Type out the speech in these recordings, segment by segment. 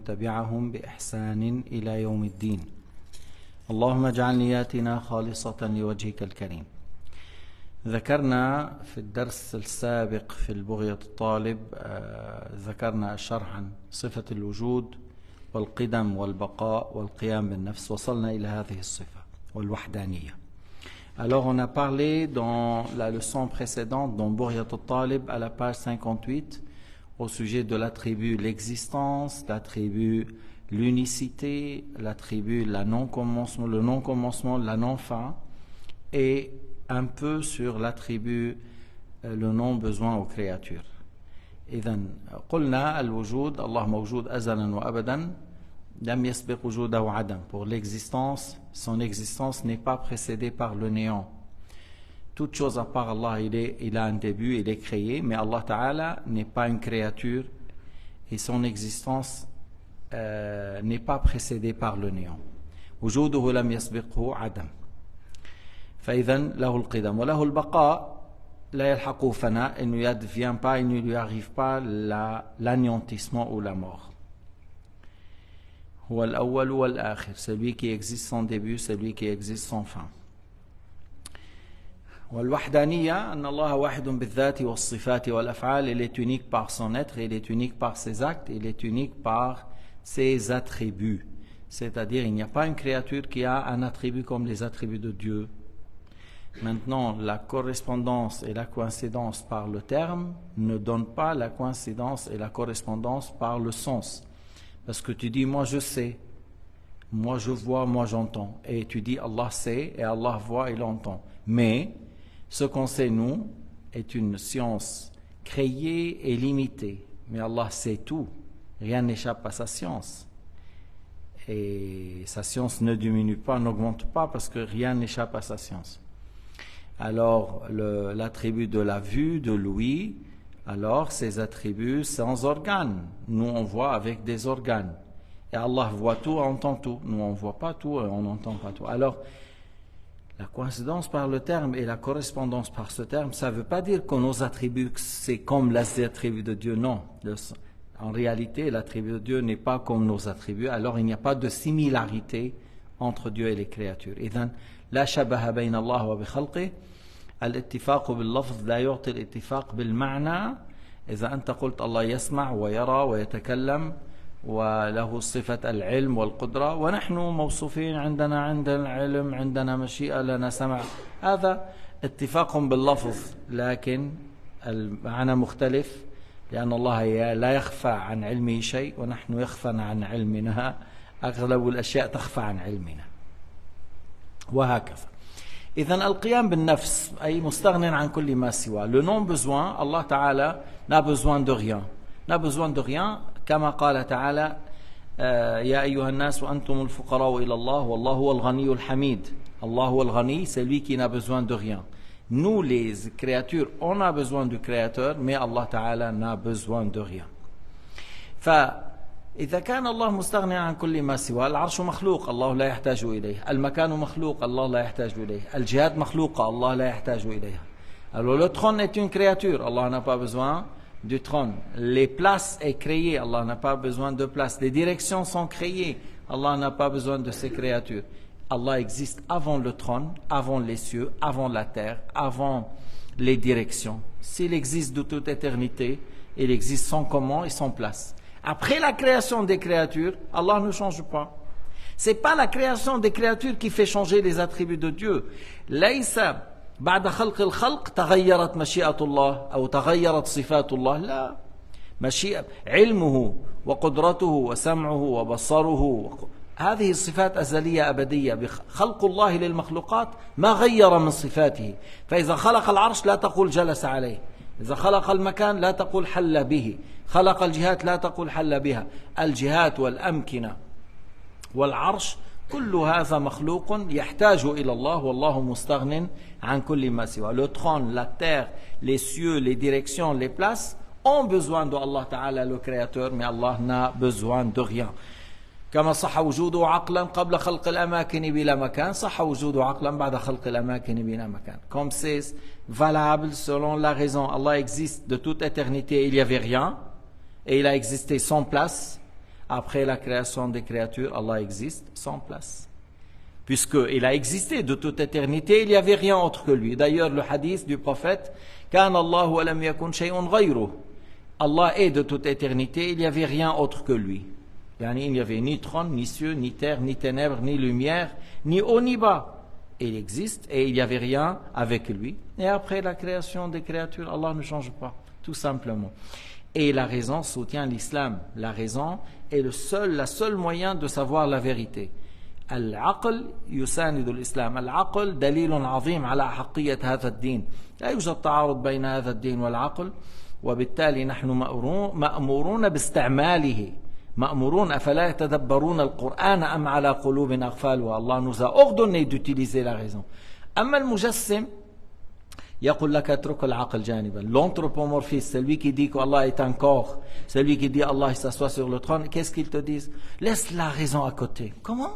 ومن تبعهم بإحسان إلى يوم الدين. اللهم اجعل نياتنا خالصة لوجهك الكريم. ذكرنا في الدرس السابق في بغية الطالب ذكرنا الشرح عن صفة الوجود والقدم والبقاء والقيام بالنفس. وصلنا إلى هذه الصفة والوحدانية. Alors on a parlé dans la leçon précédente, dans Bughyat al-Talib, à la page 58, au sujet de l'attribut l'existence, l'attribut l'unicité, l'attribut le non-commencement, la non-fin, et un peu sur l'attribut le non-besoin aux créatures. إذن قلنا الوجود الله موجود أزلا وأبدا لم يسبق وجوده عدم. Pour l'existence, son existence n'est pas précédée par le néant. Toute chose à part Allah, il a un début, il est créé, mais Allah Ta'ala n'est pas une créature et son existence n'est pas précédée par le néant. وجوده لم يسبقه عدم. فإذا له القدم وله البقاء لا يلحقه فناء, il ne advient pas, il ne lui arrive pas l'anéantissement ou la mort. هو الأول والآخر, celui qui existe sans début, celui qui existe sans fin. والوحدانية أن الله واحد بالذات والصفات والأفعال, il est unique par son être, il est unique par ses actes, il est unique par ses attributs. C'est-à-dire il n'y a pas une créature qui a un attribut comme les attributs de Dieu. Maintenant, la correspondance et la coïncidence par le terme ne donnent pas la coïncidence et la correspondance par le sens. Parce que tu dis, moi je sais, moi je vois, moi j'entends. Et tu dis, Allah sait et Allah voit et l'entend. Mais ce qu'on sait, nous, est une science créée et limitée. Mais Allah sait tout. Rien n'échappe à sa science. Et sa science ne diminue pas, n'augmente pas, parce que rien n'échappe à sa science. Alors, l'attribut de la vue, de l'ouïe, alors ces attributs sans organes. Nous, on voit avec des organes. Et Allah voit tout, entend tout. Nous, on ne voit pas tout et on n'entend pas tout. Alors, la coïncidence par le terme et la correspondance par ce terme, ça ne veut pas dire que nos attributs, c'est comme les attributs de Dieu. Non. En réalité, l'attribut de Dieu n'est pas comme nos attributs. Alors, il n'y a pas de similarité entre Dieu et les créatures. إذن لا شبه بين الله وبخلقه. الاتفاق باللفظ لا يعطي الاتفاق بالمعنى. إذا أنت قلت الله يسمع ويرى ويتكلم وله صفة العلم والقدرة, ونحن موصوفين عندنا العلم, عندنا مشيئة, لنا سمع, هذا اتفاق باللفظ, لكن المعنى مختلف, لأن الله لا يخفى عن علمه شيء ونحن يخفى عن علمنا, أغلب الأشياء تخفى عن علمنا, وهكذا. إذن القيام بالنفس أي مستغن عن كل ما سوى. Le non-besoin, Allah Ta'ala n'a besoin de rien. N'a besoin de rien, كما قال تعالى يا أيها الناس وأنتم الفقراء إلى الله والله هو الغني الحميد. Allah هو الغني, c'est lui qui n'a besoin de rien. Nous les créatures, on a besoin du Créateur, mais Allah Ta'ala n'a besoin de rien. فإذا كان الله مستغني عن كل ما سوى, العرش مخلوق الله لا يحتاج إليه, المكان مخلوق الله لا يحتاج إليه, الجهات مخلوقة الله لا يحتاج إليها. Alors le trône est une créature, Allah n'a pas besoin du trône. Les places est créées, Allah n'a pas besoin de places. Les directions sont créées, Allah n'a pas besoin de ces créatures. Allah existe avant le trône, avant les cieux, avant la terre, avant les directions. S'il existe de toute éternité, il existe sans comment et sans place. Après la création des créatures, Allah ne change pas. C'est pas la création des créatures qui fait changer les attributs de Dieu. ليس بعد خلق الخلق تغيرت مشيئة الله أو تغيرت صفات الله. لا, مشيئة علمه وقدرته وسمعه وبصره, هذه الصفات أزلية أبدية. خلق الله للمخلوقات ما غير من صفاته. فإذا خلق العرش لا تقول جلس عليه, إذا خلق المكان لا تقول حل به, خلق الجهات لا تقول حل بها. الجهات والأمكنة والعرش كل هذا مخلوق يحتاج إلى الله والله مستغن عن كل ما سوى. Le trône, la terre, les cieux, les directions, les places ont besoin de Allah Ta'ala le Créateur, mais Allah n'a besoin de rien. كما صح وجوده عقلا قبل خلق الأماكن بلا مكان, صح وجوده عقلا بعد خلق الأماكن بلا مكان. Comme c'est valable selon la raison. Allah existe de toute éternité, il n'y avait rien, et il a existé sans place. Après la création des créatures, Allah existe sans place. Puisqu'il a existé de toute éternité, il n'y avait rien autre que lui. D'ailleurs, le hadith du prophète, كَانَ اللَّهُ وَلَمْ يَكُنْ شَيْءٌ غَيْرُهُ. Allah est de toute éternité, il n'y avait rien autre que lui. Il n'y avait ni trône, ni cieux, ni terre, ni ténèbres, ni lumière, ni haut, ni bas. Il existe et il n'y avait rien avec lui. Et après la création des créatures, Allah ne change pas, tout simplement. Et la raison soutient l'islam. La raison est le seul moyen de savoir la vérité. العقل يساند الإسلام. العقل دليل عظيم على حقية هذا الدين. لا يوجد تعارض بين هذا الدين والعقل، وبالتالي نحن مأمورون باستعماله. مأمورون أفلا يتدبرون القرآن أم على قلوب أقفالها. Allah nous a ordonné d'utiliser la raison. أما المجسم يقول لك اترك العقل جانبا. L'anthropomorphiste, celui qui dit qu'Allah est un corps, celui qui dit Allah s'assoit sur le trône, qu'est-ce qu'ils te disent? Laisse la raison à côté. Comment?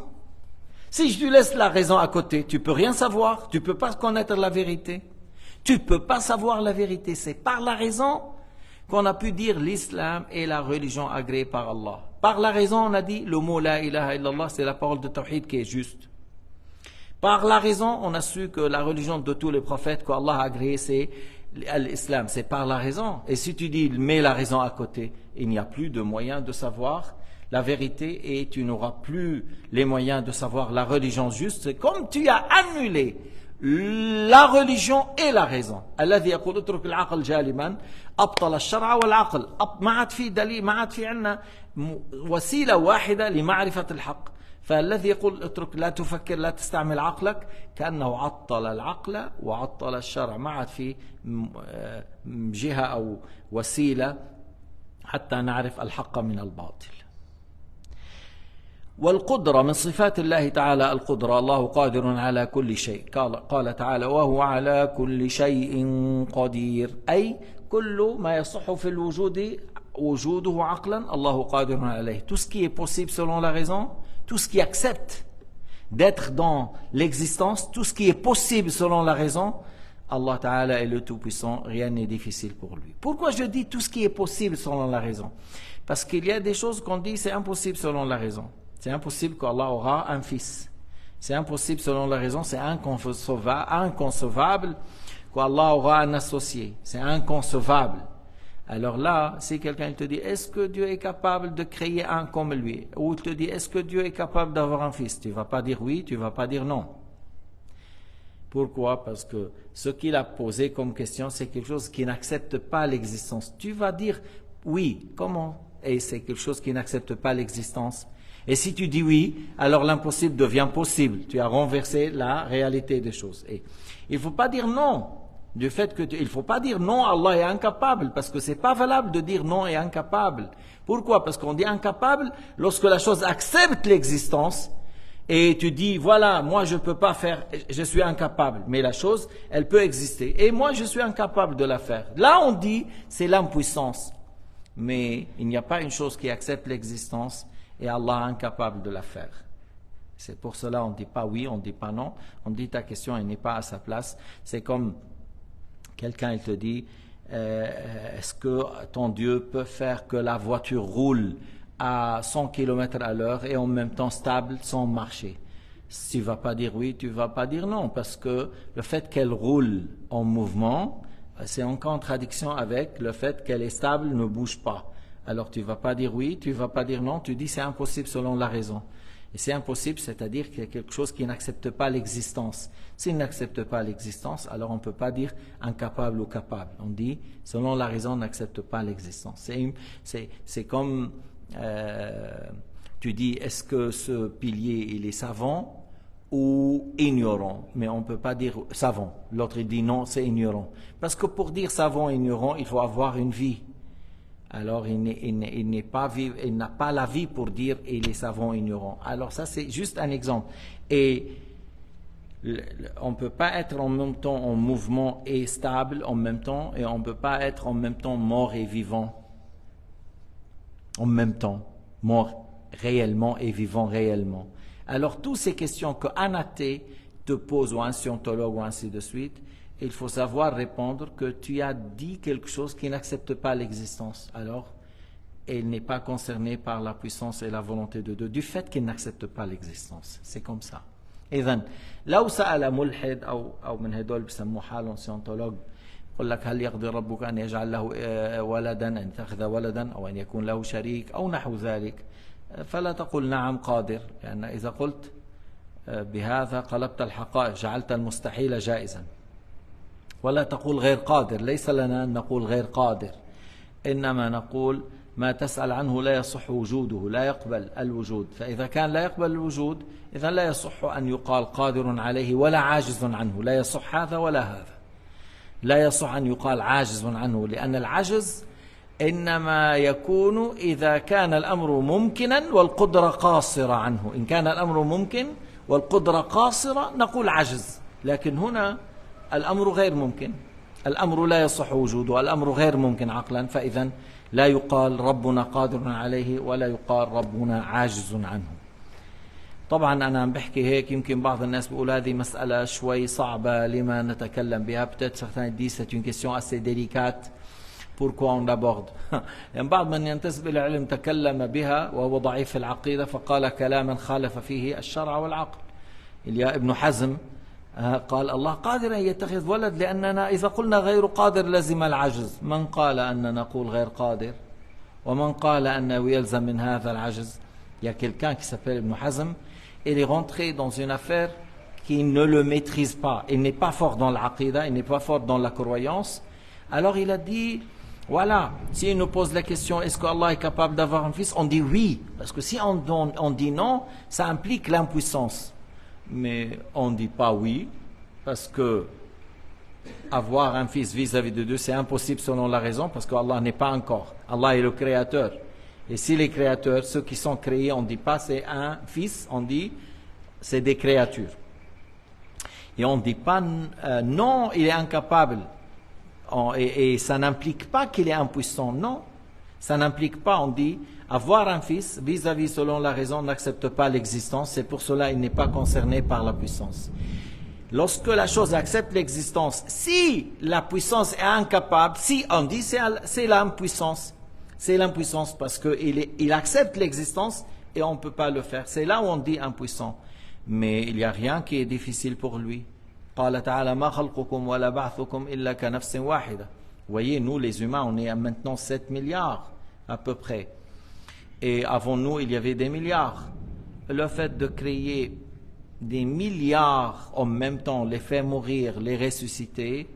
Si je te laisse la raison à côté, tu peux rien savoir, tu peux pas connaître la vérité. Tu peux pas savoir la vérité. C'est par la raison qu'on a pu dire l'islam est la religion agréée par Allah. Par la raison, on a dit le mot la ilaha illallah, c'est la parole de tawhid qui est juste. Par la raison, on a su que la religion de tous les prophètes qu'Allah a agréée, c'est l'islam. C'est par la raison. Et si tu dis mets la raison à côté, il n'y a plus de moyen de savoir la vérité et tu n'auras plus les moyens de savoir la religion juste. C'est comme tu as annulé la religion et la raison. الذي يقول اترك العقل جالبا أبطل الشرع والعقل. ما عاد في دليل، ما عاد في عندنا وسيلة واحدة لمعرفة الحق. فالذي يقول اترك لا تفكر لا تستعمل عقلك كأنه عطل العقل وعطل الشرع. ما عاد في جهة أو وسيلة حتى نعرف الحق من الباطل. والقدرة من صفات الله تعالى القدرة. الله قادر على كل شيء. قال تعالى وهو على كل شيء قدير. أي كل ما يصح في الوجود وجوده عقلا الله قادر عليه. Tout ce qui est possible selon la raison, tout ce qui accepte d'être dans l'existence, tout ce qui est possible selon la raison, Allah Ta'ala est le Tout-Puissant, rien n'est difficile pour lui. Pourquoi je dis tout ce qui est possible selon la raison? Parce qu'il y a des choses qu'on dit c'est impossible selon la raison. C'est impossible qu'Allah aura un fils. C'est impossible selon la raison, c'est inconcevable qu'Allah aura un associé. C'est inconcevable. Alors là, si quelqu'un te dit, est-ce que Dieu est capable de créer un comme lui? Ou il te dit, est-ce que Dieu est capable d'avoir un fils? Tu ne vas pas dire oui, tu ne vas pas dire non. Pourquoi? Parce que ce qu'il a posé comme question, c'est quelque chose qui n'accepte pas l'existence. Tu vas dire oui, comment? Et c'est quelque chose qui n'accepte pas l'existence. Et si tu dis oui, alors l'impossible devient possible. Tu as renversé la réalité des choses. Et il ne faut pas dire non. Du fait que il ne faut pas dire non, Allah est incapable, parce que c'est pas valable de dire non et incapable. Pourquoi? Parce qu'on dit incapable lorsque la chose accepte l'existence et tu dis voilà, moi je peux pas faire, je suis incapable, mais la chose, elle peut exister et moi je suis incapable de la faire. Là on dit c'est l'impuissance, mais il n'y a pas une chose qui accepte l'existence et Allah est incapable de la faire. C'est pour cela on ne dit pas oui, on ne dit pas non, on dit ta question elle n'est pas à sa place. C'est comme quelqu'un il te dit est-ce que ton Dieu peut faire que la voiture roule à 100 km à l'heure et en même temps stable sans marcher? Tu ne vas pas dire oui, tu ne vas pas dire non, parce que le fait qu'elle roule en mouvement, c'est en contradiction avec le fait qu'elle est stable, ne bouge pas. Alors tu ne vas pas dire oui, tu ne vas pas dire non, tu dis c'est impossible selon la raison. Et c'est impossible, c'est-à-dire qu'il y a quelque chose qui n'accepte pas l'existence. S'il n'accepte pas l'existence, alors on ne peut pas dire incapable ou capable. On dit, selon la raison, on n'accepte pas l'existence. C'est comme, tu dis, est-ce que ce pilier, il est savant ou ignorant? Mais on ne peut pas dire savant. L'autre, il dit non, c'est ignorant. Parce que pour dire savant, ignorant, il faut avoir une vie. Alors il n'a pas la vie pour dire il est savant ignorant. Alors ça c'est juste un exemple. Et on ne peut pas être en même temps en mouvement et stable en même temps, et on ne peut pas être en même temps mort et vivant en même temps, mort réellement et vivant réellement. Alors toutes ces questions qu'un athée te pose ou un scientologue ou ainsi de suite, il faut savoir répondre que tu as dit quelque chose qui n'accepte pas l'existence. Alors, et il n'est pas concerné par la puissance et la volonté de Dieu, du fait qu'il n'accepte pas l'existence. C'est comme ça. إذن لو سأل ملحد أو من هدول بسموه حالهم سيونتولوج يقول لك هل يقدر ربك أن يجعل له ولدا، أن يتخذ ولدا أو أن يكون له شريك أو نحو ذلك، فلا تقل نعم قادر، لأن إذا قلت بهذا قلبت الحقائق، جعلت المستحيل جائزا. ولا تقول غير قادر، ليس لنا أن نقول غير قادر، إنما نقول ما تسأل عنه لا يصح وجوده، لا يقبل الوجود. فإذا كان لا يقبل الوجود إذن لا يصح أن يقال قادر عليه ولا عاجز عنه، لا يصح هذا ولا هذا. لا يصح أن يقال عاجز عنه، لأن العجز إنما يكون إذا كان الأمر ممكنا والقدرة قاصرة عنه. إن كان الأمر ممكن والقدرة قاصرة نقول عجز، لكن هنا الأمر غير ممكن، الأمر لا يصح وجوده، الأمر غير ممكن عقلا، فإذا لا يقال ربنا قادر عليه ولا يقال ربنا عاجز عنه. طبعا أنا عم بحكي هيك، يمكن بعض الناس بيقول هذه مسألة شوي صعبة لما نتكلم بها. Peut-être certains disent c'est une question assez délicate, pourquoi on l'aborde. يعني بعض من ينتسب إلى العلم تكلم بها وهو ضعيف في العقيدة فقال كلاما خالف فيه الشرع والعقل. إليا ابن حزم قال الله قادر أن يتخذ ولد، لأننا إذا قلنا غير قادر لزم العجز. من قال أن نقول غير قادر ومن قال أنه يلزم من هذا العجز؟ Il y a quelqu'un qui s'appelle Ibn Hazm, il est rentré dans une affaire qui ne le maîtrise pas, il n'est pas fort dans l'aqida, il n'est pas fort dans la croyance. Alors il a dit, voilà, si il nous pose la question est-ce qu'Allah est capable d'avoir un fils, on dit oui, parce que si on dit non, ça implique l'impuissance. Mais on ne dit pas oui, parce que avoir un fils vis-à-vis de Dieu, c'est impossible selon la raison, parce qu'Allah n'est pas encore. Allah est le créateur. Et si les créateurs, ceux qui sont créés, on ne dit pas c'est un fils, on dit c'est des créatures. Et on ne dit pas non, il est incapable. Et ça n'implique pas qu'il est impuissant, non. Ça n'implique pas, on dit, avoir un fils, vis-à-vis selon la raison, n'accepte pas l'existence, c'est pour cela il n'est pas concerné par la puissance. Lorsque la chose accepte l'existence, si la puissance est incapable, si on dit c'est l'impuissance, c'est l'impuissance parce qu'il accepte l'existence et on ne peut pas le faire. C'est là où on dit impuissant. Mais il n'y a rien qui est difficile pour lui. قال تعالى ما خلقكم ولا بعثكم إلا كنفس واحدة. Vous voyez, nous les humains, on est à maintenant 7 milliards à peu près. Et avant nous, il y avait des milliards. Le fait de créer des milliards en même temps, les faire mourir, les ressusciter,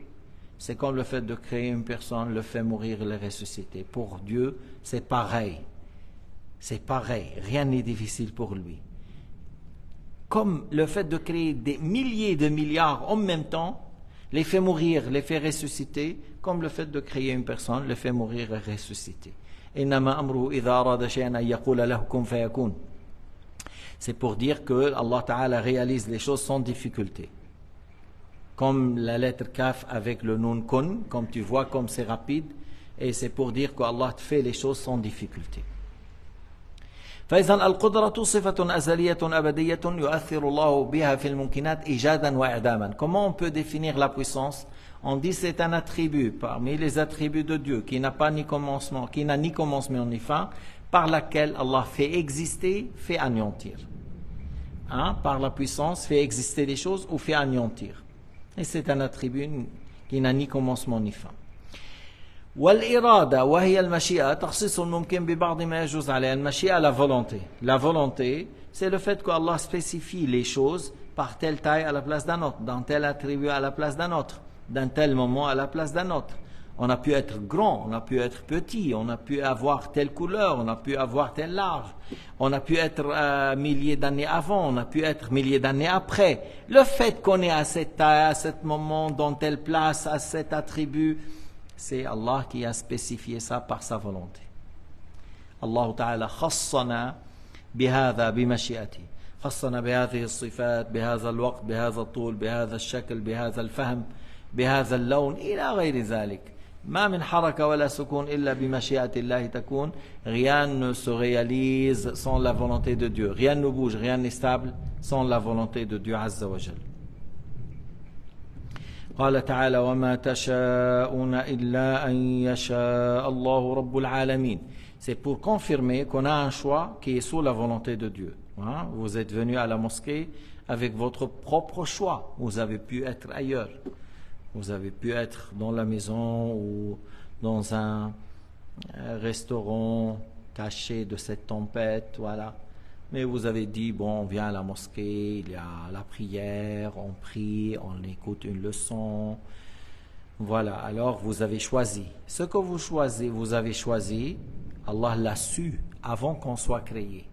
c'est comme le fait de créer une personne, le faire mourir et le ressusciter. Pour Dieu, c'est pareil. C'est pareil. Rien n'est difficile pour lui. Comme le fait de créer des milliers de milliards en même temps, les faire mourir, les faire ressusciter, comme le fait de créer une personne, le faire mourir et ressusciter. إنما أمره إذا أراد شيئا أن يقول له كن فيكون. C'est pour dire que Allah Ta'ala réalise les choses sans difficulté. Comme la lettre Kaf avec le Nun Kun, comme tu vois, comme c'est rapide, et c'est pour dire que Allah fait les choses sans difficulté. فإذا القدرة صفة أزلية أبدية يؤثر الله بها في الممكنات إيجادا وإعداما. Comment on peut définir la puissance? On dit c'est un attribut parmi les attributs de Dieu qui n'a pas ni commencement, qui n'a ni commencement ni fin, par laquelle Allah fait exister, fait anéantir. Par la puissance, fait exister les choses ou fait anéantir. Et c'est un attribut qui n'a ni commencement ni fin. والإرادة وهي المشيئة تخصيص الممكن ببعض ما يجوز عليه. المشيئة, la volonté. La volonté, c'est le fait qu'Allah spécifie les choses par telle taille à la place d'un autre, dans tel attribut à la place d'un autre, d'un tel moment à la place d'un autre. On a pu être grand, on a pu être petit, on a pu avoir telle couleur, on a pu avoir tel large, on a pu être milliers d'années avant, on a pu être milliers d'années après. Le fait qu'on est à cette taille, à ce moment, dans telle place, à cet attribut, c'est Allah qui a spécifié ça par sa volonté. Allah Ta'ala khassana bihadha bimashiyati. خصنا بهذه الصفات بهذا الوقت بهذا الطول بهذا الشكل بهذا الفهم بهذا اللون إلى غير ذلك. ما من حركة ولا سكون إلا بمشيئة الله تكون. Rien ne se réalise sans la volonté de Dieu. Rien ne bouge, rien n'est stable sans la volonté de Dieu عز وجل. قال تعالى وما تشاءون إلا أن يشاء الله رب العالمين. C'est pour confirmer qu'on a un choix qui est sous la volonté de Dieu. Hein? Vous êtes venu à la mosquée avec votre propre choix. Vous avez pu être ailleurs. Vous avez pu être dans la maison ou dans un restaurant caché de cette tempête, voilà. Mais vous avez dit, bon, on vient à la mosquée, il y a la prière, on prie, on écoute une leçon. Voilà, alors vous avez choisi. Ce que vous avez choisi, Allah l'a su avant qu'on soit créé.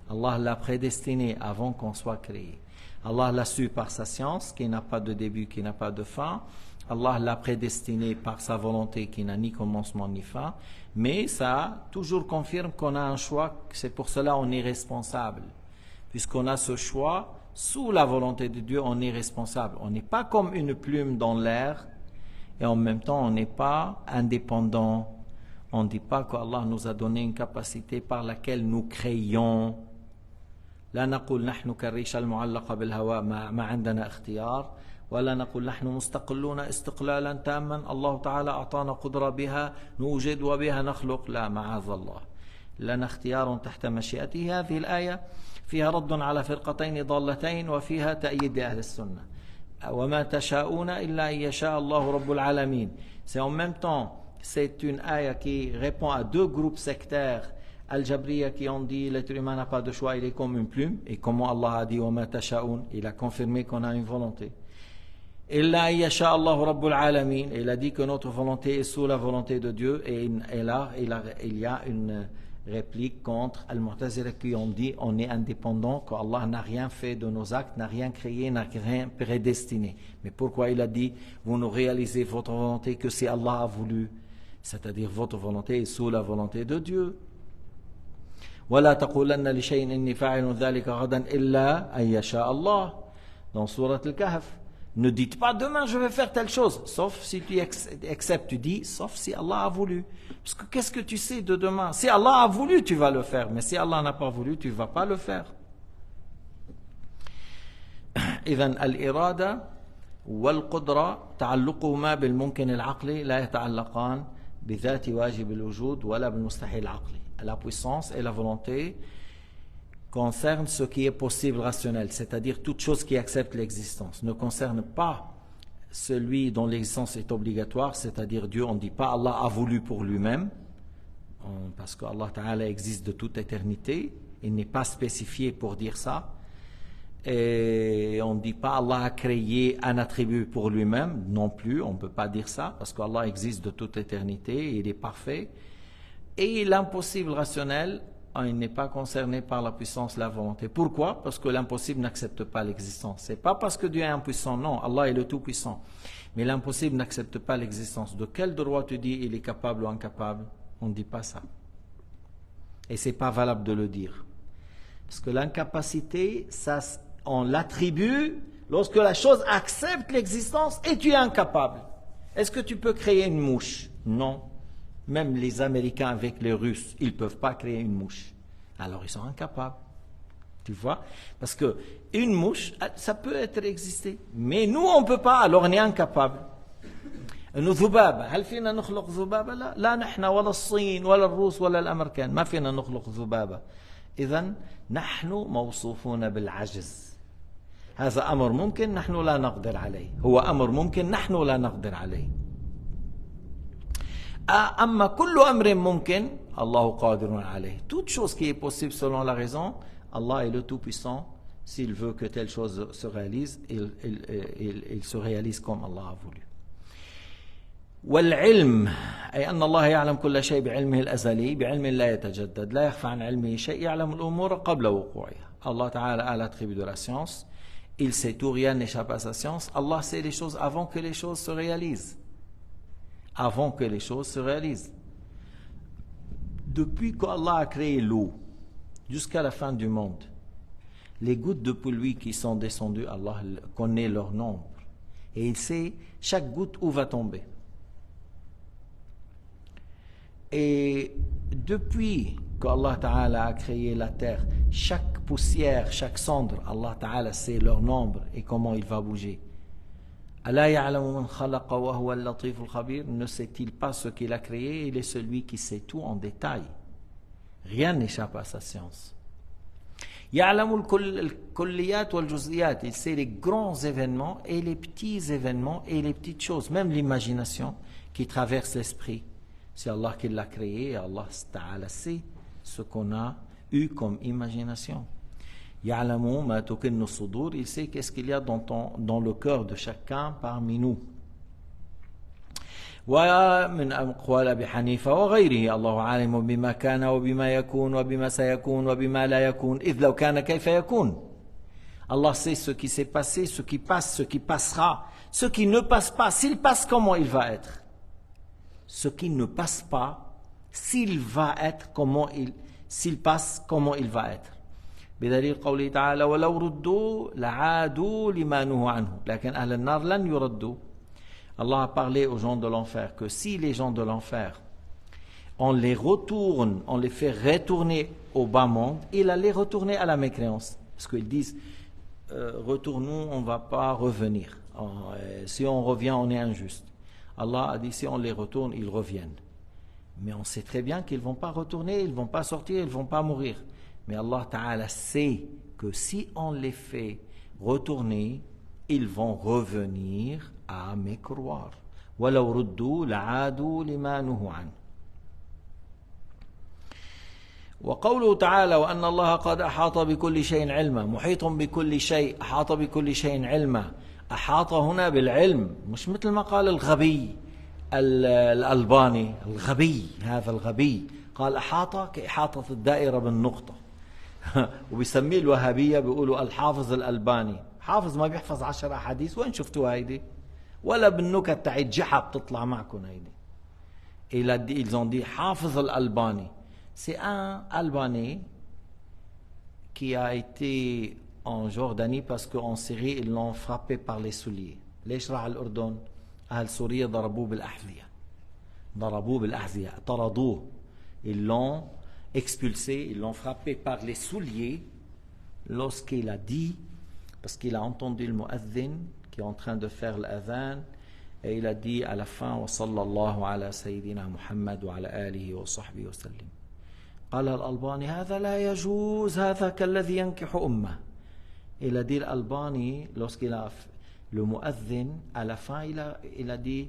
Allah l'a prédestiné avant qu'on soit créé. Allah l'a su par sa science, qui n'a pas de début, qui n'a pas de fin. Allah l'a prédestiné par sa volonté, qui n'a ni commencement ni fin. Mais ça toujours confirme qu'on a un choix, c'est pour cela qu'on est responsable. Puisqu'on a ce choix, sous la volonté de Dieu, on est responsable. On n'est pas comme une plume dans l'air, et en même temps, on n'est pas indépendant. On ne dit pas qu'Allah nous a donné une capacité par laquelle nous créons. لا نقول نحن كالريشة المعلقة بالهواء ما عندنا اختيار ولا نقول نحن مستقلون استقلالا تاما الله تعالى أعطانا قدرة بها نوجد وبها نخلق لا معاذ الله لنا اختيار تحت مشيئته. هذه الآية فيها رد على فرقتين ضالتين وفيها تأييد لأهل السنة. وما تشاءون إلا أن يشاء الله رب العالمين. C'est en même temps, c'est une ayah qui répond à deux groupes sectaires, Al-Jabriya, qui ont dit l'être humain n'a pas de choix, il est comme une plume. Et comment Allah a dit وما تشاءون, il a confirmé qu'on a une volonté. إلا أن يشاء الله رب العالمين, il a dit que notre volonté est sous la volonté de Dieu. Et là, il y a une réplique contre Al-Mu'tazila qui ont dit on est indépendant, qu'Allah n'a rien fait de nos actes, n'a rien créé, n'a rien prédestiné. Mais pourquoi il a dit vous ne réalisez votre volonté que si Allah a voulu, c'est-à-dire votre volonté est sous la volonté de Dieu. ولا تقولن لشيء إني فاعل ذلك غدا إلا أن يشاء الله. Dans Surat Al-Kahf, ne dites pas demain je vais faire telle chose, sauf si tu acceptes, tu dis sauf si Allah a voulu. Parce que qu'est-ce que tu sais de demain? Si Allah a voulu, tu vas le faire, mais si Allah n'a pas voulu, tu ne vas pas le faire. إذن الإرادة والقدرة تعلقهما بالممكن العقلي لا يتعلقان بذات واجب الوجود ولا بالمستحيل العقلي. La puissance et la volonté concernent ce qui est possible rationnel, c'est-à-dire toute chose qui accepte l'existence, ne concerne pas celui dont l'existence est obligatoire, c'est-à-dire Dieu. On ne dit pas Allah a voulu pour lui-même, parce que Allah Ta'ala existe de toute éternité, il n'est pas spécifié pour dire ça. Et on ne dit pas Allah a créé un attribut pour lui-même, non plus, on ne peut pas dire ça, parce qu'Allah existe de toute éternité, il est parfait. Et l'impossible rationnel, il n'est pas concerné par la puissance, la volonté. Pourquoi? Parce que l'impossible n'accepte pas l'existence. Ce n'est pas parce que Dieu est impuissant, non, Allah est le tout-puissant. Mais l'impossible n'accepte pas l'existence. De quel droit tu dis il est capable ou incapable? On ne dit pas ça. Et ce n'est pas valable de le dire. Parce que l'incapacité, ça, on l'attribue lorsque la chose accepte l'existence et tu es incapable. Est-ce que tu peux créer une mouche? Non. Même les Américains avec les Russes, ils ne peuvent pas créer une mouche. Alors ils sont incapables. Tu vois? Parce que une mouche, ça peut être existé. Mais nous, on ne peut pas, alors on est incapable. ذبابة هل فينا نخلق ذبابة؟ لا نحن ولا الصين ولا الروس ولا الأمريكان ما فينا نخلق ذبابة. إذن نحن موصوفون بالعجز. هذا أمر ممكن نحن لا نقدر عليه. هو أمر ممكن نحن لا نقدر عليه. أما كل أمر ممكن الله قادر عليه. Toute chose qui est possible selon la raison, Allah est le tout-puissant. S'il veut que telle chose se réalise, il se réalise comme Allah a voulu. والعلم أي أن الله يعلم كل شيء بعلمه الأزلي بعلم لا يتجدد لا يخفى عن علمه شيء يعلم الأمور قبل وقوعها. Allah Ta'ala a l'attribut de la science. Il sait tout, rien n'échappe à sa science. Allah sait les choses avant que les choses se réalisent. Avant que les choses se réalisent. Depuis qu'Allah a créé l'eau jusqu'à la fin du monde, les gouttes de pluie qui sont descendues, Allah connaît leur nombre. Et il sait chaque goutte où va tomber. Et depuis qu'Allah Ta'ala a créé la terre, chaque poussière, chaque cendre, Allah Ta'ala sait leur nombre et comment il va bouger. ألا يعلم من خلق وهو اللطيف الخبير. Ne sait-il pas ce qu'il a créé? Il est celui qui sait tout en détail. Rien n'échappe à sa science. يعلم الكليات والجزئيات. Il sait les grands événements et les petits événements et les petites choses, même l'imagination qui traverse l'esprit. C'est Allah qui l'a créé et Allah Ta'ala sait ce qu'on a eu comme imagination. يعلم ما تكن الصدور. Il sait qu'est-ce qu'il y a dans le cœur de chacun parmi nous. ومن أقوال أبي حنيفة وغيره الله عالم بما كان وبما يكون وبما سيكون وبما لا يكون إذ لو كان كيف يكون. Allah sait ce qui s'est passé, ce qui passe, ce qui passera, ce qui ne passe pas. S'il passe, comment il va être? Ce qui ne passe pas, s'il va être, s'il passe, comment il va être. بدليل قوله تعالى ولو ردوا لعادوا لما نهوا عنه لكن أهل النار لن يردوا. Allah a parlé aux gens de l'enfer que si les gens de l'enfer, on les retourne, on les fait retourner au bas monde, il allait retourner à la mécréance. Parce qu'ils disent, retournons, on ne va pas revenir. Si on revient, on est injuste. Allah a dit, si on les retourne, ils reviennent. Mais on sait très bien qu'ils ne vont pas retourner, ils ne vont pas sortir, ils ne vont pas mourir. Mais Allah Ta'ala sait que si on les fait retourner, ils vont revenir à mécroire. وَلَوْ رُدُّوا لَعَادُوا لِمَا نُهُوا عَنْهُ. وقوله تعالى وأن الله قد أحاط بكل شيء علما. محيط بكل شيء، أحاط بكل شيء علما. أحاط هنا بالعلم، مش مثل ما قال الغبي الألباني، الغبي هذا الغبي قال أحاط كإحاطة الدائرة بالنقطة. وبيسميه الوهابية بيقولوا الحافظ الألباني. حافظ ما بيحفظ 10 أحاديث، وين شفتوا هيدي؟ ولا بالنكت تاعت جحا بتطلع معكم هيدي. Ils ont dit حافظ الألباني. C'est un Albanais qui a été en Jordanie parce qu'en Syrie ils l'ont frappé par les souliers. ليش راح الأردن؟ أهل سوريا ضربوه بالأحذية. ضربوه بالأحذية، طردوه. Ils l'ont expulsé, ils l'ont frappé par les souliers lorsqu'il a dit, parce qu'il a entendu le mu'adhin qui est en train de faire l'adhan, et il a dit à la fin wa sallallahu ala sayyidina Muhammad wa ala alihi wa sahbihi wa sallim. قال الألباني هذا لا يجوز هذا كالذي ينكح أمه. Il a dit l'Albani lorsqu'il a le mu'adhin à la fin il a dit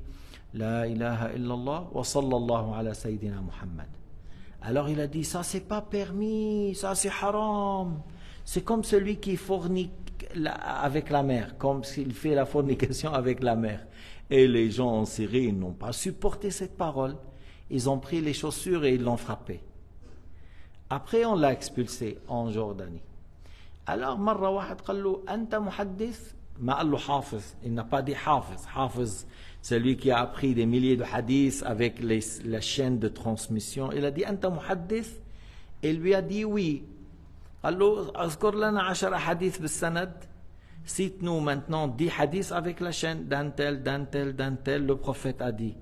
la ilaha illallah wa sallallahu ala sayyidina Muhammad. Alors il a dit ça c'est pas permis, ça c'est haram. C'est comme celui qui fornique avec la mer, comme s'il fait la fornication avec la mer. Et les gens en Syrie n'ont pas supporté cette parole. Ils ont pris les chaussures et ils l'ont frappé. Après on l'a expulsé en Jordanie. Alors مرة واحد قال له أنت محدث؟ ما قال له حافظ. Il n'a pas dit حافظ. حافظ celui qui a appris des milliers de hadiths avec la chaîne de transmission. Il a dit أنت محدث؟ Il lui a dit oui. قال له اذكر لنا 10 حديث بالسند. Cite-nous maintenant 10 hadiths avec la chaîne d'un tel, le prophète a dit.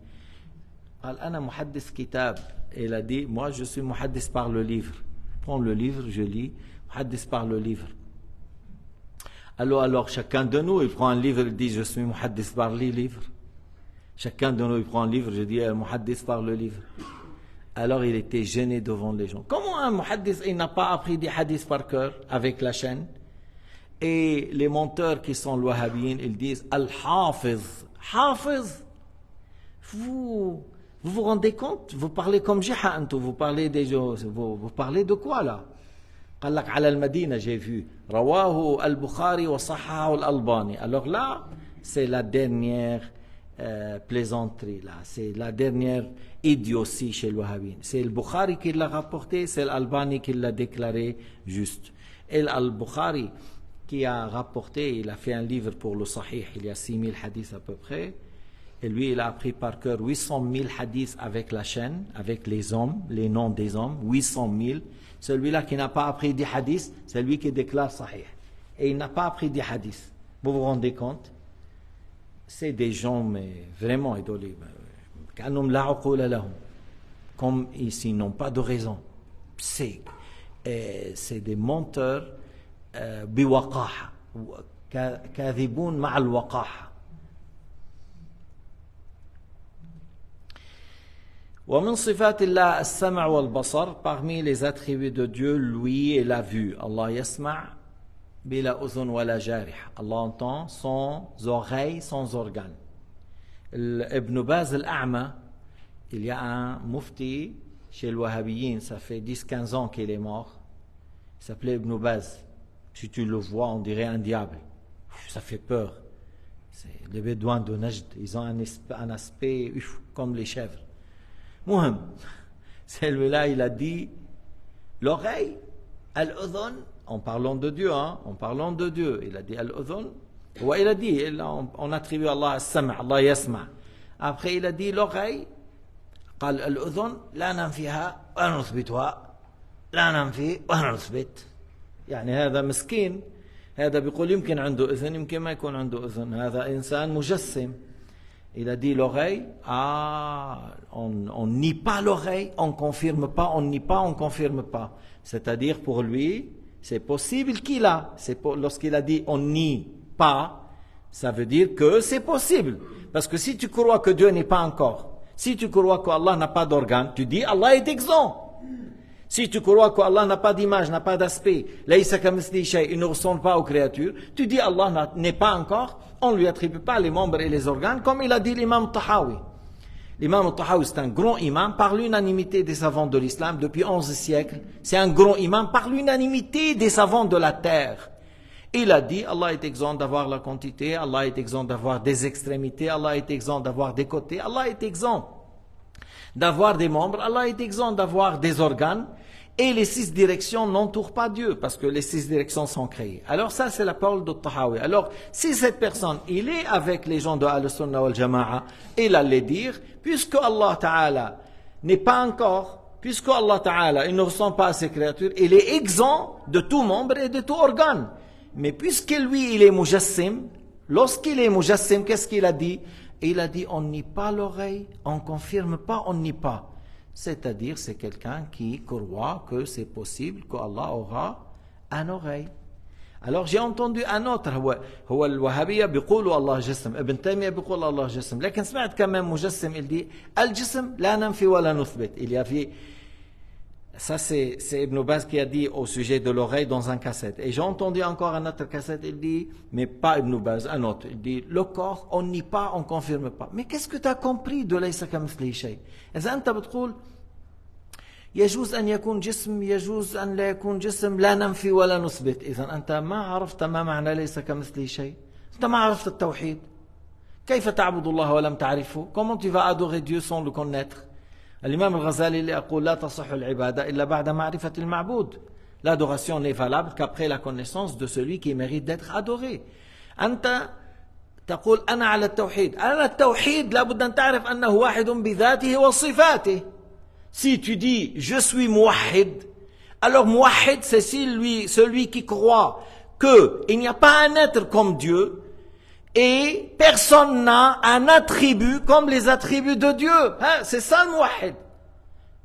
قال أنا محدث كتاب. Il a dit moi je suis muhaddis par le livre. Prends le livre, je lis. Muhaddis par le livre. Alors chacun de nous il prend un livre, il dit je suis muhaddis par le livre. Chacun de nous il prend un livre, je dis muhaddis par le livre. Alors il était gêné devant les gens. Comment un muhaddis il n'a pas appris des hadiths par cœur avec la chaîne? Et les menteurs qui sont les wahhabiyin, ils disent al-hafiz. Hafiz. Vous vous rendez compte? Vous parlez comme Jiha, vous parlez des gens, vous parlez de quoi là? قال لك على المدينة j'ai vu رواه البخاري وصححه الألباني. Alors là c'est la dernière plaisanterie là, c'est la dernière idiotie chez le wahhabin. C'est le Bukhari qui l'a rapporté, c'est l'Albani qui l'a déclaré juste. Et l'Al-Bukhari qui a rapporté, il a fait un livre pour le Sahih, il y a 6000 hadiths à peu près. Et lui, il a appris par cœur 800 000 hadiths avec la chaîne, avec les hommes, les noms des hommes, 800 000. Celui-là qui n'a pas appris des hadiths, c'est lui qui déclare Sahih. Et il n'a pas appris des hadiths. Vous vous rendez compte? C'est des gens, mais vraiment idolés. Comme ici, ils n'ont pas de raison. C'est des menteurs, biwaqaha. كاذبون مع الوقاحة. ومن صفات الله السمع والبصر, parmi les attributs de Dieu, l'ouïe et la vue. Allah yasma' bila uzun wala jarih. Allah entend sans oreilles, sans organes. Ibn Baz al-A'ma, il y a un mufti chez le Wahhabiyin, ça fait 10-15 ans qu'il est mort. Il s'appelait Ibn Baz. Si tu le vois, on dirait un diable. Ça fait peur. C'est les Bédouins de Najd, ils ont un aspect comme les chèvres. Mouham, celui-là, il a dit l'oreille, al-udhun, en parlant de Dieu, en parlant de Dieu, il a dit al-udhun. Ouais, il a dit, on attribue à Allah as-sam', Allah yasma'. Après, il a dit l'oreille, قال الأذن لا ننفيها ولا نثبتها لا ننفي ولا نثبت. يعني هذا مسكين, هذا بيقول يمكن عنده أذن, يمكن ما يكون عنده أذن, هذا إنسان مجسم. Il a dit l'oreille, on nie pas l'oreille, on confirme pas, on nie pas, on confirme pas. C'est-à-dire pour lui, c'est possible qu'il a. Lorsqu'il a dit on nie pas, ça veut dire que c'est possible. Parce que si tu crois que Dieu n'est pas encore, si tu crois qu'Allah n'a pas d'organe, tu dis Allah est exempt. Si tu crois qu'Allah n'a pas d'image, n'a pas d'aspect, il ne ressemble pas aux créatures, tu dis Allah n'est pas encore, on ne lui attribue pas les membres et les organes, comme il a dit l'imam Tahawi. L'imam Tahawi, c'est un grand imam par l'unanimité des savants de l'islam depuis 11 siècles. C'est un grand imam par l'unanimité des savants de la terre. Il a dit, Allah est exempt d'avoir la quantité, Allah est exempt d'avoir des extrémités, Allah est exempt d'avoir des côtés, Allah est exempt d'avoir des membres, Allah est exempt d'avoir des organes, et les 6 directions n'entourent pas Dieu, parce que les 6 directions sont créées. Alors ça, c'est la parole de Tahawi. Alors, si cette personne, il est avec les gens de Al-Sunnah wal Jama'a, il allait dire, puisque Allah Ta'ala n'est pas encore, puisque Allah Ta'ala, il ne ressemble pas à ses créatures, il est exempt de tout membre et de tout organe. Mais puisque lui, il est mujassim, lorsqu'il est mujassim, qu'est-ce qu'il a dit? Il a dit, on nie pas l'oreille, on confirme pas, on nie pas. C'est-à-dire, c'est quelqu'un qui croit que c'est possible qu'Allah aura une oreille. Alors, j'ai entendu un autre, هو الوهابية بيقولوا الله جسم, ابن تيمية بيقول الله جسم, لكن سمعت كمان مجسم, il dit, الجسم لا ننفي ولا نثبت. Il y avait, ça c'est Ibn Baz qui a dit au sujet de l'oreille dans un cassette. Et j'ai entendu encore un autre cassette, il dit, mais pas Ibn Baz, un autre. Il dit, le corps, on nie pas, on confirme pas. Mais qu'est-ce que tu as compris de ليس كمثله شيء? إذا أنت بتقول يجوز أن يكون جسم, يجوز أن لا يكون جسم, لا ننفي ولا نثبت. إذا أنت ما عرفت ما معنى ليس كمثله شيء. أنت ما عرفت التوحيد. كيف تعبد الله ولم تعرفه? Comment tu vas adorer Dieu sans le connaître? الإمام الغزالي يقول لا تصح العبادة إلا بعد معرفة المعبود. L'adoration n'est valable qu'après la connaissance de celui qui mérite d'être adoré. أنت تقول أنا على التوحيد. على التوحيد لابد أن تعرف أنه واحد بذاته وصفاته. Si tu dis je suis mouahid, alors mouahid c'est celui qui croit qu'il n'y a pas un être comme Dieu et personne n'a un attribut comme les attributs de Dieu. C'est ça le mouahid.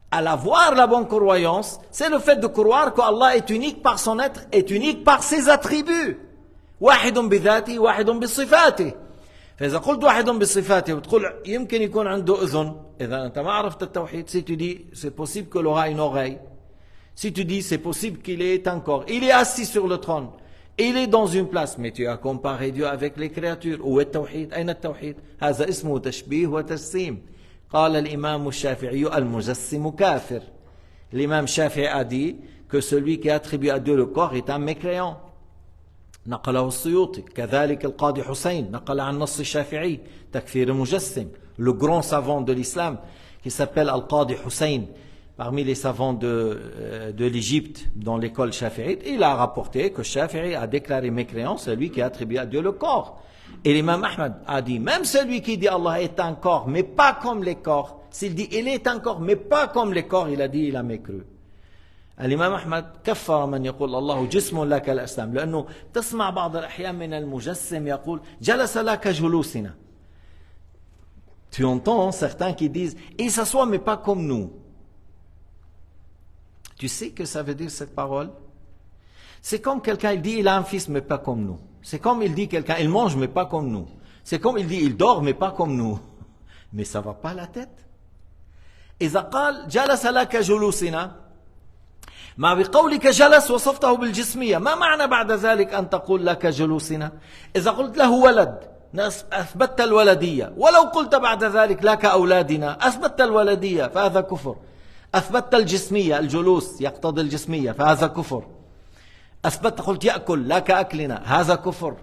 À l'avoir la bonne croyance, c'est le fait de croire qu'Allah est unique par son être, est unique par ses attributs. واحد بذاته واحد بصفاته. فإذا قلت واحد بصفاته وتقول يمكن يكون عنده أذن, إذا أنت ما عرفت التوحيد. Si tu dis c'est possible qu'il aura une oreille, si tu dis c'est possible qu'il est un corps, il est assis sur le trône, il est dans une place, mais tu as comparé Dieu avec les créatures. Où est le tawhid? أين التوحيد? هذا اسمه تشبيه وتجسيم. قال الإمام الشافعي المجسم كافر. L'imam Shafi'i a dit que celui qui attribue à Dieu le corps est un mécréant. نقله السيوطي. كذلك القاضي حسين نقل عن نص الشافعي تكفير المجسم. Le grand savant de l'islam qui s'appelle Al-Qadi Hussein, parmi les savants de l'Égypte dans l'école shafi'ite, il a rapporté que Shafi'i a déclaré mécréant celui qui attribue à Dieu le corps. Et l'imam Ahmad a dit, même celui qui dit Allah est un corps, mais pas comme les corps, s'il dit il est un corps, mais pas comme les corps, il a dit il a mécru. الإمام أحمد كفر من يقول الله جسم لا كالأجسام, لأنه تسمع بعض الأحيان من المجسم يقول جلس لا كجلوسنا. Tu entends certains qui disent il s'assoit mais pas comme nous. Tu sais que ça veut dire cette parole? C'est comme quelqu'un il dit il a un fils mais pas comme nous. C'est comme il dit quelqu'un il mange mais pas comme nous. C'est comme il dit il dort mais pas comme nous. Mais ça va pas la tête. إذا قال جلس لك جلوسنا، ما بقولك جلس وصفته بالجسمية، ما معنى بعد ذلك أن تقول لك جلوسنا؟ إذا قلت له ولد أثبتت الولدية، ولو قلت بعد ذلك لك أولادنا أثبتت الولدية، فهذا كفر. أثبتت الجسمية، الجلوس يقتضي الجسمية، فهذا كفر. أثبتت قلت يأكل لك أكلنا، هذا كفر.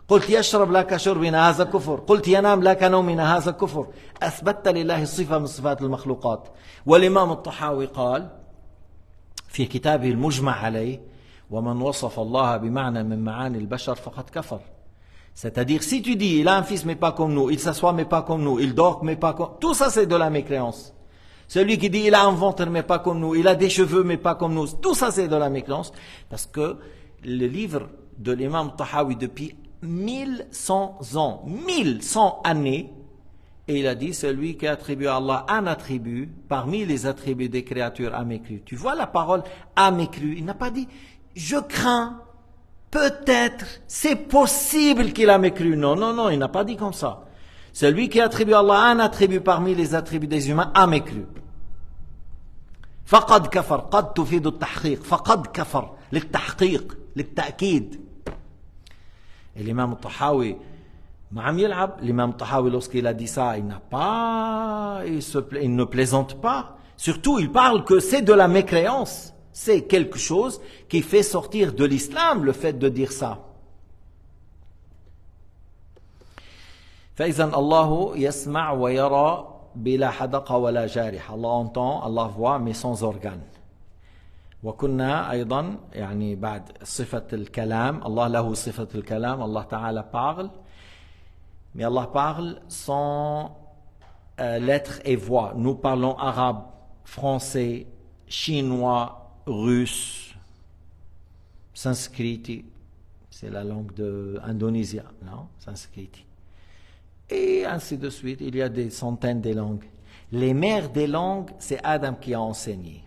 قلت يشرب لك شربنا، هذا كفر. قلت ينام لك نومنا، هذا كفر. أثبتت لله صفة من صفات المخلوقات. والإمام الطحاوي قال في كتابه المجمع عليه: ومن وصف الله بمعنى من معاني البشر فقد كفر. C'est-à-dire, si tu dis il a un fils mais pas comme nous, il s'assoit mais pas comme nous, il dort mais pas comme... Tout ça c'est de la mécréance. Celui qui dit il a un ventre mais pas comme nous, il a des cheveux mais pas comme nous, tout ça c'est de la mécréance. Parce que le livre de l'imam Tahawi depuis 1100 ans, 1100 années, et il a dit celui qui attribue à Allah un attribut parmi les attributs des créatures a mécru. Tu vois la parole a mécru, il n'a pas dit je crains, peut-être, c'est possible qu'il a mécru. Non, non, non, il n'a pas dit comme ça. Celui qui attribue à Allah un attribut parmi les attributs des humains a mécru. فقد كفر، قد تفيد التحقيق، فقد كفر للتحقيق للتأكيد. Et l'imam Tahawi, l'imam Tahawi lorsqu'il a dit ça, il ne plaisante pas. Surtout, il parle que c'est de la mécréance. C'est quelque chose qui fait sortir de l'islam le fait de dire ça. فإذن الله يسمع ويرى بلا حدقة ولا جارح. Allah entend, Allah voit, mais sans organe. وكنا أيضا يعني بعد صفة الكلام، الله له صفة الكلام، Allah Ta'ala parle, mais Allah parle sans lettres et voix. Nous parlons arabe, français, chinois, russe, sanskriti, c'est la langue d'Indonésie, non? Sanskriti. Et ainsi de suite, il y a des centaines de langues. Les mères des langues, c'est Adam qui a enseigné.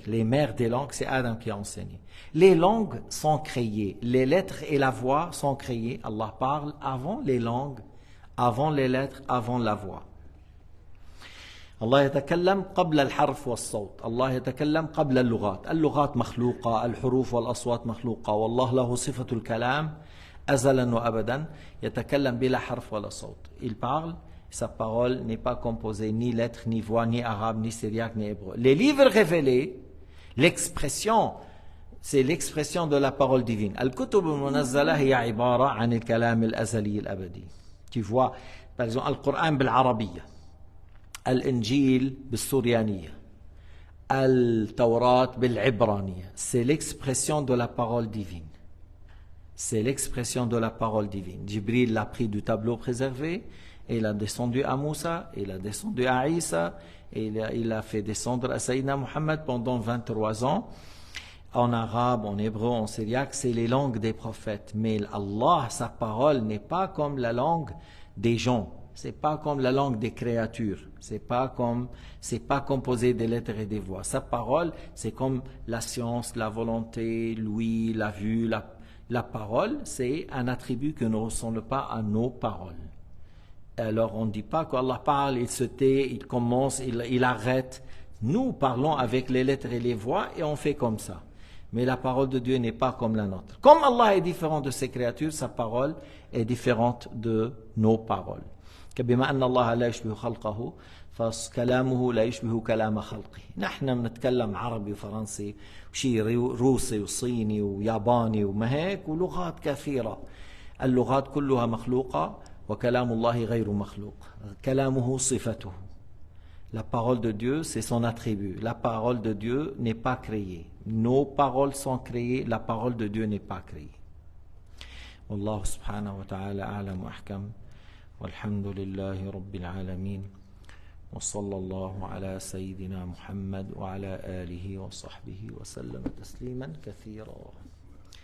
Les mères des langues, c'est Adam qui a enseigné. Les langues sont créées, les lettres et la voix sont créées. Allah parle avant les langues, avant les lettres, avant la voix. الله يتكلم قبل الحرف والصوت، الله يتكلم قبل اللغات. اللغات مخلوقة، الحروف والأصوات مخلوقة، والله له صفة الكلام أزلا وأبدا، يتكلم بلا حرف ولا صوت. Il parle, sa parole n'est pas composée ni lettres, ni voix, ni arabe, ni syriaque, ni hébreu. Les livres révélés, l'expression, c'est l'expression de la parole divine. الكتب المنزلة هي عبارة عن الكلام الأزلي الأبدي. Tu vois, par exemple, القرآن بالعربية، الإنجيل بالسوريانية، التوراة بالعبرانية. C'est l'expression de la parole divine. C'est l'expression de la parole divine. Jibril l'a pris du tableau préservé, et il a descendu à Moussa, il a descendu à Isa, et il a fait descendre à Sayyidina Muhammad pendant 23 ans. En arabe, en hébreu, en syriaque, c'est les langues des prophètes. Mais Allah, sa parole n'est pas comme la langue des gens. C'est pas comme la langue des créatures. C'est pas composé des lettres et des voix. Sa parole, c'est comme la science, la volonté, l'ouïe, la vue. La parole, c'est un attribut que ne ressemble pas à nos paroles. Alors, on ne dit pas qu'Allah parle, il se tait, il commence, il arrête. Nous parlons avec les lettres et les voix et on fait comme ça. Mais la parole de Dieu n'est pas comme la nôtre. Comme Allah est différent de ses créatures, sa parole est différente de nos paroles. كبما أن الله لا يشبه خلقه فكلامه لا يشبه كلام خلقه. نحن بنتكلم عربي وفرنسي وشي روسي وصيني وياباني وما هيك ولغات كثيرة. اللغات كلها مخلوقة وكلام الله غير مخلوق. كلامه صفته. La parole de Dieu, c'est son attribut. La parole de Dieu n'est pas créée. Nos paroles sont créées, la parole de Dieu n'est pas créée. والله سبحانه وتعالى أعلم وأحكم. والحمد لله رب العالمين وصلى الله على سيدنا محمد وعلى آله وصحبه وسلم تسليما كثيرا.